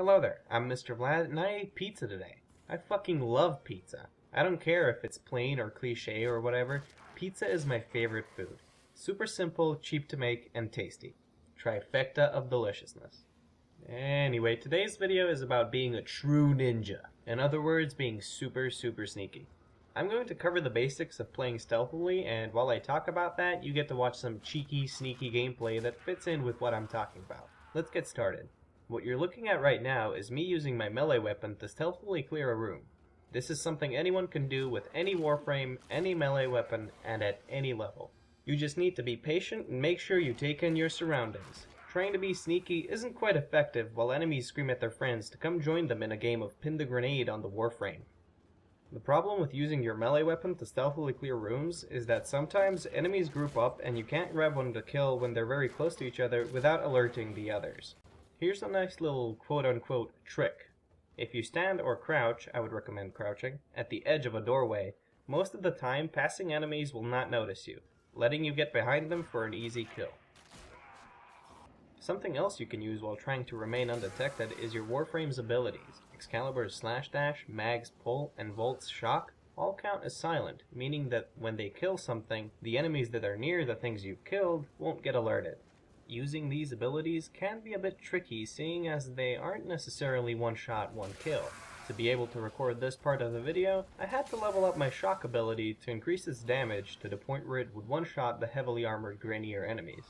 Hello there, I'm Mr. Vlad, and I ate pizza today. I fucking love pizza. I don't care if it's plain or cliche or whatever, pizza is my favorite food. Super simple, cheap to make, and tasty. Trifecta of deliciousness. Anyway, today's video is about being a true ninja. In other words, being super sneaky. I'm going to cover the basics of playing stealthily, and while I talk about that, you get to watch some cheeky, sneaky gameplay that fits in with what I'm talking about. Let's get started. What you're looking at right now is me using my melee weapon to stealthily clear a room. This is something anyone can do with any Warframe, any melee weapon, and at any level. You just need to be patient and make sure you take in your surroundings. Trying to be sneaky isn't quite effective while enemies scream at their friends to come join them in a game of pin the grenade on the Warframe. The problem with using your melee weapon to stealthily clear rooms is that sometimes enemies group up and you can't grab one to kill when they're very close to each other without alerting the others. Here's a nice little quote-unquote trick. If you stand or crouch, I would recommend crouching, at the edge of a doorway, most of the time passing enemies will not notice you, letting you get behind them for an easy kill. Something else you can use while trying to remain undetected is your Warframe's abilities. Excalibur's Slash Dash, Mag's Pull, and Volt's Shock all count as silent, meaning that when they kill something, the enemies that are near the things you've killed won't get alerted. Using these abilities can be a bit tricky, seeing as they aren't necessarily one shot, one kill. To be able to record this part of the video, I had to level up my shock ability to increase its damage to the point where it would one-shot the heavily armored Grenier enemies.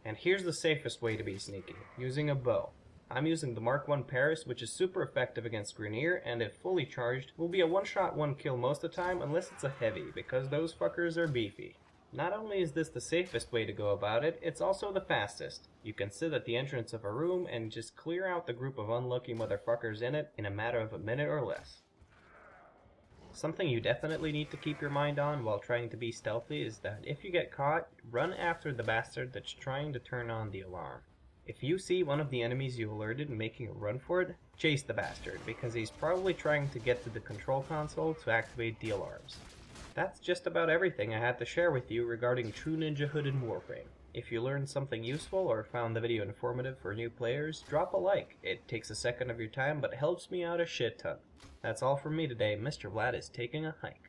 And here's the safest way to be sneaky, using a bow. I'm using the Mark I Paris, which is super effective against Grenier, and if fully charged, will be a one-shot, one kill most of the time unless it's a heavy, because those fuckers are beefy. Not only is this the safest way to go about it, it's also the fastest. You can sit at the entrance of a room and just clear out the group of unlucky motherfuckers in it in a matter of a minute or less. Something you definitely need to keep your mind on while trying to be stealthy is that if you get caught, run after the bastard that's trying to turn on the alarm. If you see one of the enemies you alerted making a run for it, chase the bastard, because he's probably trying to get to the control console to activate the alarms. That's just about everything I had to share with you regarding true ninjahood in Warframe. If you learned something useful or found the video informative for new players, drop a like. It takes a second of your time but helps me out a shit ton. That's all from me today. Mr. Vlad is taking a hike.